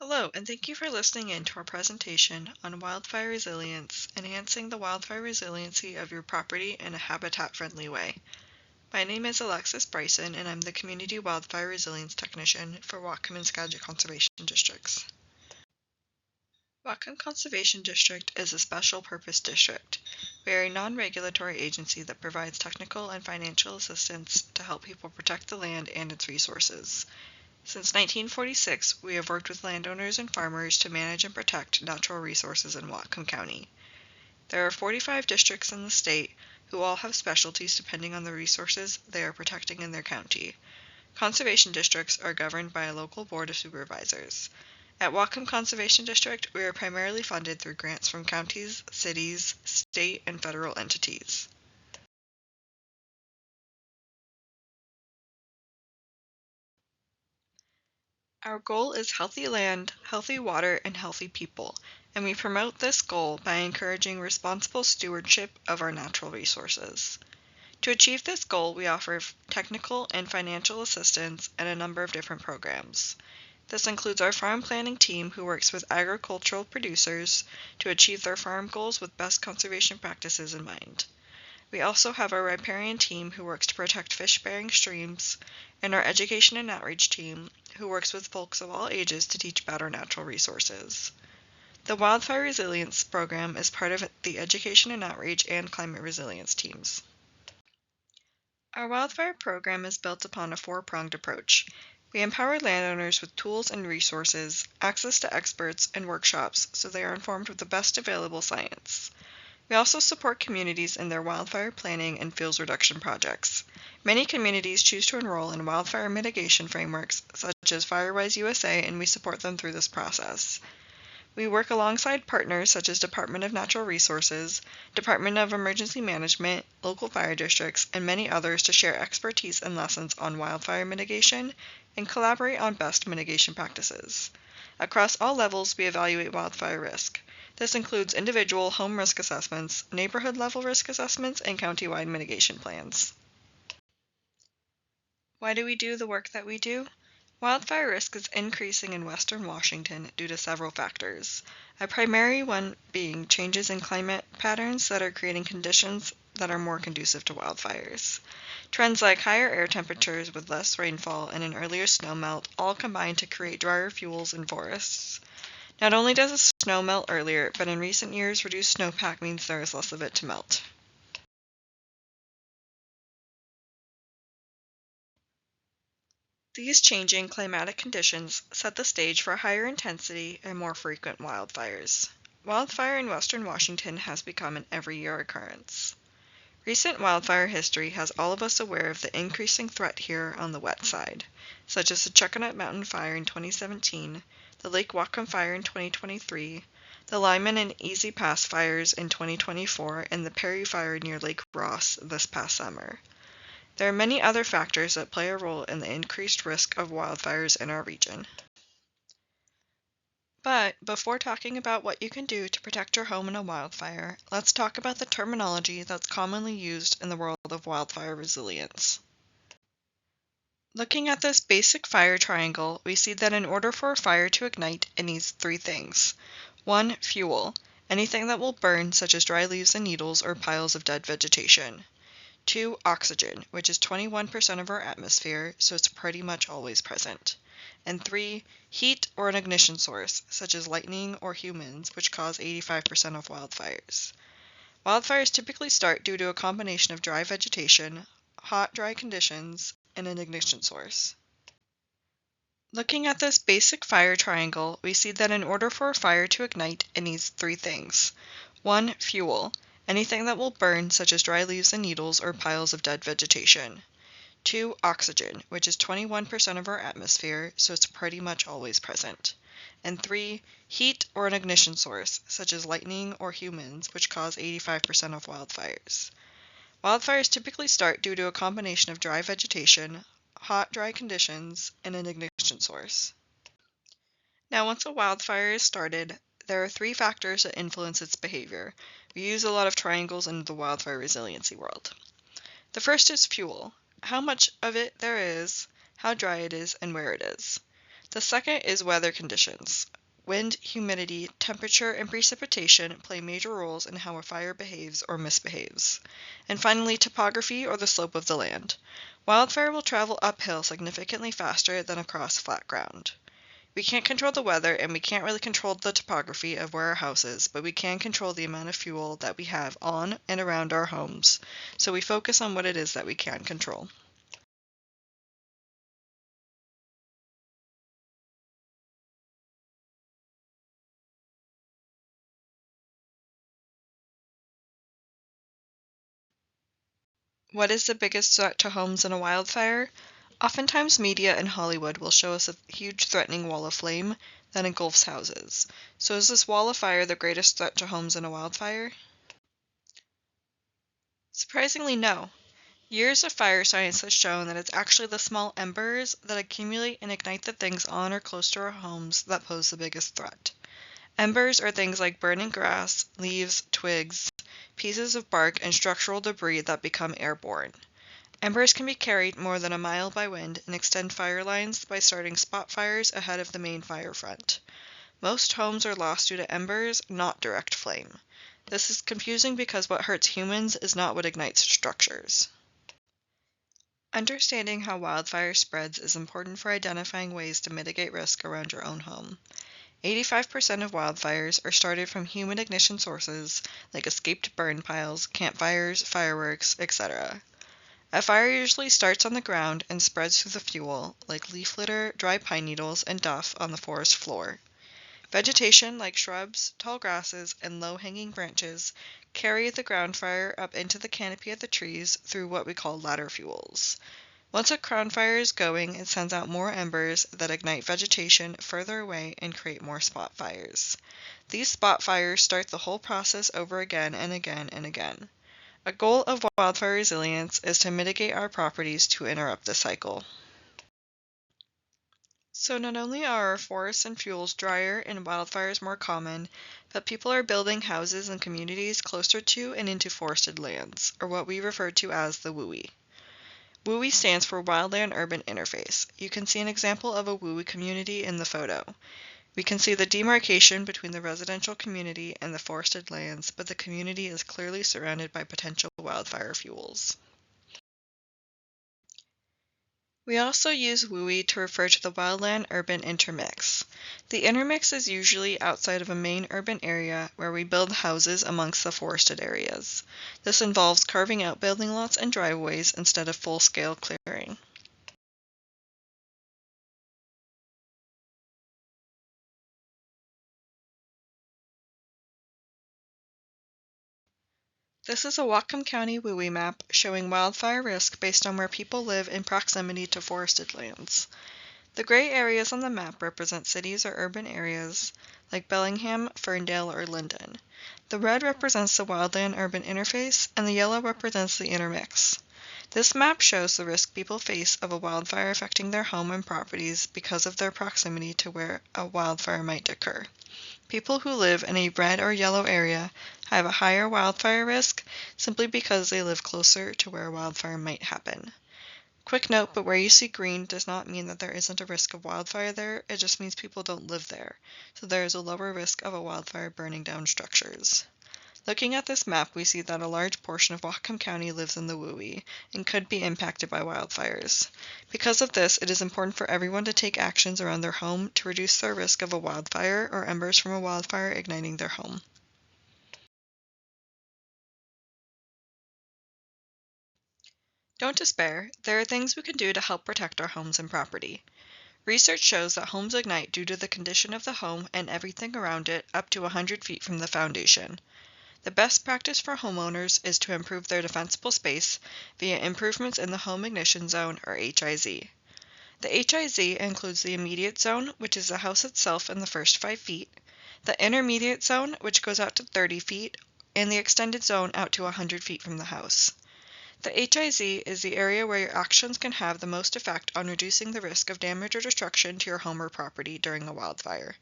Hello, and thank you for listening in to our presentation on wildfire resilience, enhancing the wildfire resiliency of your property in a habitat-friendly way. My name is Alexis Bryson, and I'm the Community Wildfire Resilience Technician for Whatcom and Skagit Conservation Districts. Whatcom Conservation District is a special purpose district. We are a non-regulatory agency that provides technical and financial assistance to help people protect the land and its resources. Since 1946, we have worked with landowners and farmers to manage and protect natural resources in Whatcom County. There are 45 districts in the state who all have specialties depending on the resources they are protecting in their county. Conservation districts are governed by a local board of supervisors. At Whatcom Conservation District, we are primarily funded through grants from counties, cities, state, and federal entities. Our goal is healthy land, healthy water, and healthy people, and we promote this goal by encouraging responsible stewardship of our natural resources. To achieve this goal, we offer technical and financial assistance and a number of different programs. This includes our farm planning team, who works with agricultural producers to achieve their farm goals with best conservation practices in mind. We also have our riparian team, who works to protect fish-bearing streams, and our education and outreach team, who works with folks of all ages to teach about our natural resources. The Wildfire Resilience Program is part of the Education and Outreach and Climate Resilience teams. Our wildfire program is built upon a four-pronged approach. We empower landowners with tools and resources, access to experts, and workshops so they are informed with the best available science. We also support communities in their wildfire planning and fuels reduction projects. Many communities choose to enroll in wildfire mitigation frameworks such as FireWise USA, and we support them through this process. We work alongside partners such as Department of Natural Resources, Department of Emergency Management, local fire districts, and many others to share expertise and lessons on wildfire mitigation and collaborate on best mitigation practices. Across all levels, we evaluate wildfire risk. This includes individual home risk assessments, neighborhood-level risk assessments, and county-wide mitigation plans. Why do we do the work that we do? Wildfire risk is increasing in western Washington due to several factors, a primary one being changes in climate patterns that are creating conditions that are more conducive to wildfires. Trends like higher air temperatures with less rainfall and an earlier snowmelt all combine to create drier fuels in forests. Not only does the snow melt earlier, but in recent years, reduced snowpack means there is less of it to melt. These changing climatic conditions set the stage for higher intensity and more frequent wildfires. Wildfire in western Washington has become an every-year occurrence. Recent wildfire history has all of us aware of the increasing threat here on the wet side, such as the Chuckanut Mountain Fire in 2017, the Lake Whatcom Fire in 2023, the Lyman and Easy Pass fires in 2024, and the Perry Fire near Lake Ross this past summer. There are many other factors that play a role in the increased risk of wildfires in our region. But before talking about what you can do to protect your home in a wildfire, let's talk about the terminology that's commonly used in the world of wildfire resilience. Looking at this basic fire triangle, we see that in order for a fire to ignite, it needs three things. 1. Fuel, anything that will burn, such as dry leaves and needles or piles of dead vegetation. 2. Oxygen, which is 21% of our atmosphere, so it's pretty much always present. And 3. Heat or an ignition source, such as lightning or humans, which cause 85% of wildfires. Wildfires typically start due to a combination of dry vegetation, hot, dry conditions, and an ignition source. Looking at this basic fire triangle, we see that in order for a fire to ignite, it needs three things. 1. Fuel, anything that will burn, such as dry leaves and needles or piles of dead vegetation. 2. Oxygen, which is 21% of our atmosphere, so it's pretty much always present. And 3. Heat or an ignition source, such as lightning or humans, which cause 85% of wildfires. Wildfires typically start due to a combination of dry vegetation, hot, dry conditions, and an ignition source. Now, once a wildfire is started, there are three factors that influence its behavior. We use a lot of triangles in the wildfire resiliency world. The first is fuel. How much of it there is, how dry it is, and where it is. The second is weather conditions. Wind, humidity, temperature, and precipitation play major roles in how a fire behaves or misbehaves. And finally, topography or the slope of the land. Wildfire will travel uphill significantly faster than across flat ground. We can't control the weather and we can't really control the topography of where our house is, but we can control the amount of fuel that we have on and around our homes. So we focus on what it is that we can control. What is the biggest threat to homes in a wildfire? Oftentimes, media and Hollywood will show us a huge threatening wall of flame that engulfs houses. So, is this wall of fire the greatest threat to homes in a wildfire? Surprisingly, no. Years of fire science has shown that it's actually the small embers that accumulate and ignite the things on or close to our homes that pose the biggest threat. Embers are things like burning grass, leaves, twigs, pieces of bark, and structural debris that become airborne. Embers can be carried more than a mile by wind and extend fire lines by starting spot fires ahead of the main fire front. Most homes are lost due to embers, not direct flame. This is confusing because what hurts humans is not what ignites structures. Understanding how wildfire spreads is important for identifying ways to mitigate risk around your own home. 85% of wildfires are started from human ignition sources like escaped burn piles, campfires, fireworks, etc. A fire usually starts on the ground and spreads through the fuel, like leaf litter, dry pine needles, and duff on the forest floor. Vegetation like shrubs, tall grasses, and low-hanging branches carry the ground fire up into the canopy of the trees through what we call ladder fuels. Once a ground fire is going, it sends out more embers that ignite vegetation further away and create more spot fires. These spot fires start the whole process over again and again and again. A goal of wildfire resilience is to mitigate our properties to interrupt the cycle. So not only are our forests and fuels drier and wildfires more common, but people are building houses and communities closer to and into forested lands, or what we refer to as the WUI. WUI stands for Wildland-Urban Interface. You can see an example of a WUI community in the photo. We can see the demarcation between the residential community and the forested lands, but the community is clearly surrounded by potential wildfire fuels. We also use WUI to refer to the wildland-urban intermix. The intermix is usually outside of a main urban area where we build houses amongst the forested areas. This involves carving out building lots and driveways instead of full-scale clearing. This is a Whatcom County WUI map showing wildfire risk based on where people live in proximity to forested lands. The gray areas on the map represent cities or urban areas like Bellingham, Ferndale, or Linden. The red represents the wildland-urban interface, and the yellow represents the intermix. This map shows the risk people face of a wildfire affecting their home and properties because of their proximity to where a wildfire might occur. People who live in a red or yellow area have a higher wildfire risk simply because they live closer to where a wildfire might happen. Quick note, but where you see green does not mean that there isn't a risk of wildfire there, it just means people don't live there, so there is a lower risk of a wildfire burning down structures. Looking at this map, we see that a large portion of Whatcom County lives in the WUI and could be impacted by wildfires. Because of this, it is important for everyone to take actions around their home to reduce their risk of a wildfire or embers from a wildfire igniting their home. Don't despair, there are things we can do to help protect our homes and property. Research shows that homes ignite due to the condition of the home and everything around it up to 100 feet from the foundation. The best practice for homeowners is to improve their defensible space via improvements in the home ignition zone, or HIZ. The HIZ includes the immediate zone, which is the house itself in the first 5 feet, the intermediate zone, which goes out to 30 feet, and the extended zone out to 100 feet from the house. The HIZ is the area where your actions can have the most effect on reducing the risk of damage or destruction to your home or property during a wildfire.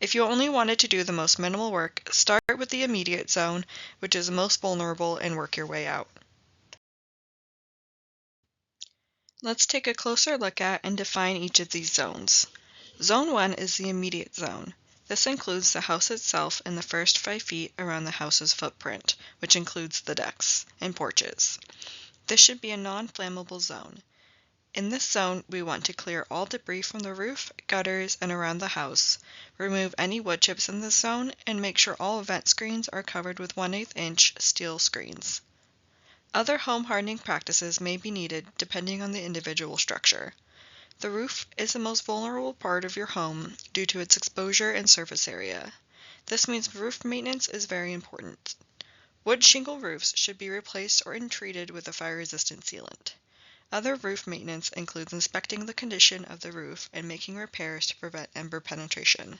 If you only wanted to do the most minimal work, start with the immediate zone, which is the most vulnerable, and work your way out. Let's take a closer look at and define each of these zones. Zone 1 is the immediate zone. This includes the house itself and the first 5 feet around the house's footprint, which includes the decks and porches. This should be a non-flammable zone. In this zone, we want to clear all debris from the roof, gutters, and around the house, remove any wood chips in this zone, and make sure all vent screens are covered with 1/8 inch steel screens. Other home hardening practices may be needed depending on the individual structure. The roof is the most vulnerable part of your home due to its exposure and surface area. This means roof maintenance is very important. Wood shingle roofs should be replaced or treated with a fire-resistant sealant. Other roof maintenance includes inspecting the condition of the roof and making repairs to prevent ember penetration.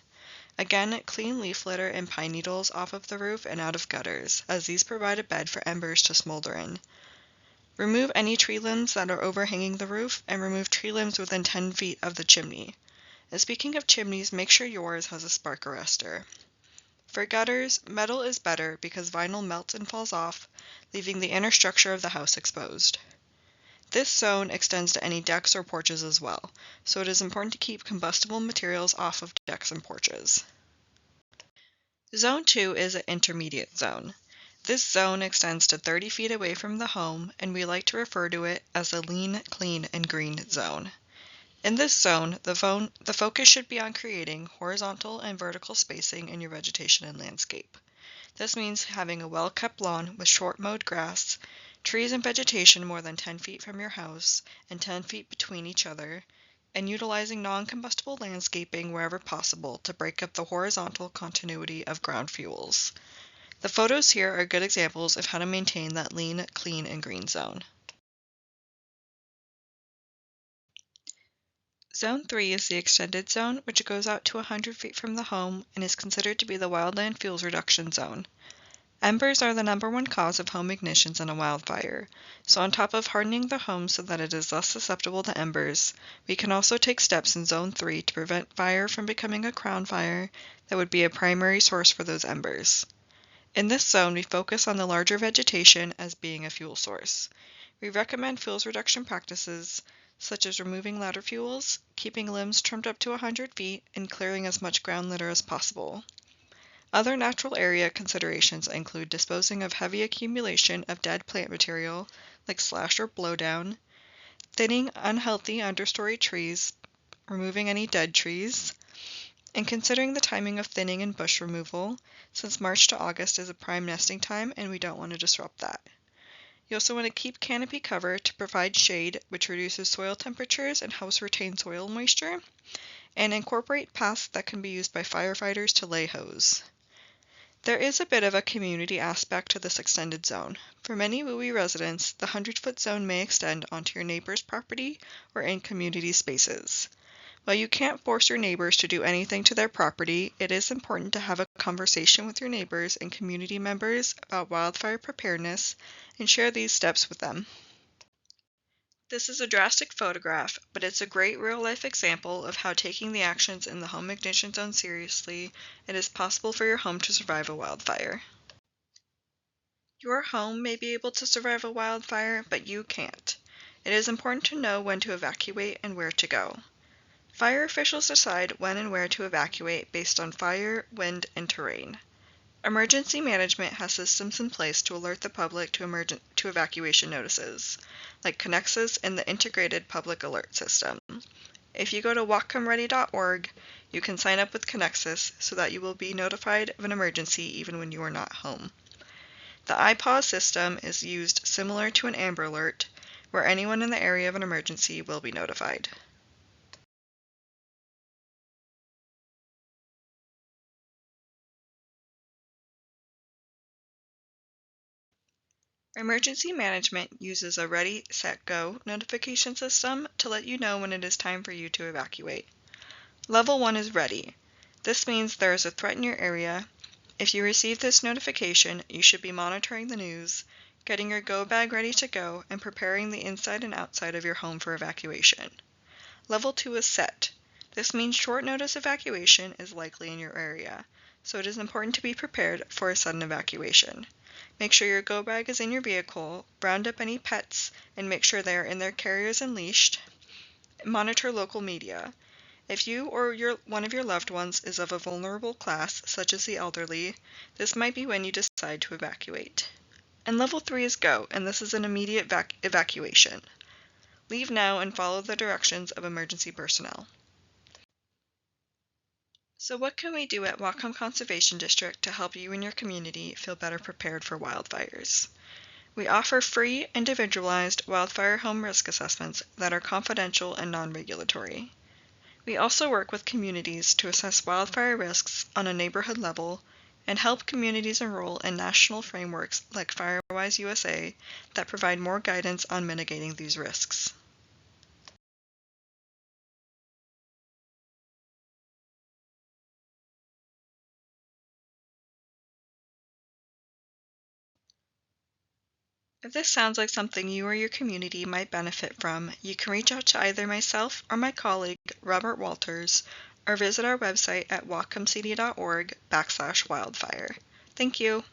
Again, clean leaf litter and pine needles off of the roof and out of gutters, as these provide a bed for embers to smolder in. Remove any tree limbs that are overhanging the roof and remove tree limbs within 10 feet of the chimney. And speaking of chimneys, make sure yours has a spark arrestor. For gutters, metal is better because vinyl melts and falls off, leaving the inner structure of the house exposed. This zone extends to any decks or porches as well, so it is important to keep combustible materials off of decks and porches. Zone 2 is an intermediate zone. This zone extends to 30 feet away from the home, and we like to refer to it as the lean, clean, and green zone. In this zone, the focus should be on creating horizontal and vertical spacing in your vegetation and landscape. This means having a well-kept lawn with short-mowed grass, trees and vegetation more than 10 feet from your house and 10 feet between each other, and utilizing non-combustible landscaping wherever possible to break up the horizontal continuity of ground fuels. The photos here are good examples of how to maintain that lean, clean, and green zone. Zone 3 is the extended zone, which goes out to 100 feet from the home and is considered to be the wildland fuels reduction zone. Embers are the #1 cause of home ignitions in a wildfire, so on top of hardening the home so that it is less susceptible to embers, we can also take steps in Zone 3 to prevent fire from becoming a crown fire that would be a primary source for those embers. In this zone, we focus on the larger vegetation as being a fuel source. We recommend fuels reduction practices such as removing ladder fuels, keeping limbs trimmed up to 100 feet, and clearing as much ground litter as possible. Other natural area considerations include disposing of heavy accumulation of dead plant material, like slash or blowdown, thinning unhealthy understory trees, removing any dead trees, and considering the timing of thinning and bush removal, since March to August is a prime nesting time and we don't want to disrupt that. You also want to keep canopy cover to provide shade, which reduces soil temperatures and helps retain soil moisture, and incorporate paths that can be used by firefighters to lay hose. There is a bit of a community aspect to this extended zone. For many WUI residents, the 100-foot zone may extend onto your neighbor's property or in community spaces. While you can't force your neighbors to do anything to their property, it is important to have a conversation with your neighbors and community members about wildfire preparedness and share these steps with them. This is a drastic photograph, but it's a great real-life example of how taking the actions in the home ignition zone seriously, it is possible for your home to survive a wildfire. Your home may be able to survive a wildfire, but you can't. It is important to know when to evacuate and where to go. Fire officials decide when and where to evacuate based on fire, wind, and terrain. Emergency management has systems in place to alert the public to evacuation notices, like Connexus and the Integrated Public Alert System. If you go to whatcomready.org, you can sign up with Connexus so that you will be notified of an emergency even when you are not home. The iPause system is used similar to an Amber Alert, where anyone in the area of an emergency will be notified. Emergency management uses a Ready, Set, Go notification system to let you know when it is time for you to evacuate. Level 1 is ready. This means there is a threat in your area. If you receive this notification, you should be monitoring the news, getting your go bag ready to go, and preparing the inside and outside of your home for evacuation. Level 2 is set. This means short notice evacuation is likely in your area, so it is important to be prepared for a sudden evacuation. Make sure your go bag is in your vehicle, round up any pets, and make sure they are in their carriers and leashed. Monitor local media. If you or one of your loved ones is of a vulnerable class, such as the elderly, this might be when you decide to evacuate. And level 3 is go, and this is an immediate evacuation. Leave now and follow the directions of emergency personnel. So what can we do at Whatcom Conservation District to help you and your community feel better prepared for wildfires? We offer free, individualized wildfire home risk assessments that are confidential and non-regulatory. We also work with communities to assess wildfire risks on a neighborhood level and help communities enroll in national frameworks like FireWise USA that provide more guidance on mitigating these risks. If this sounds like something you or your community might benefit from, you can reach out to either myself or my colleague, Robert Walters, or visit our website at whatcomcity.org/wildfire. Thank you.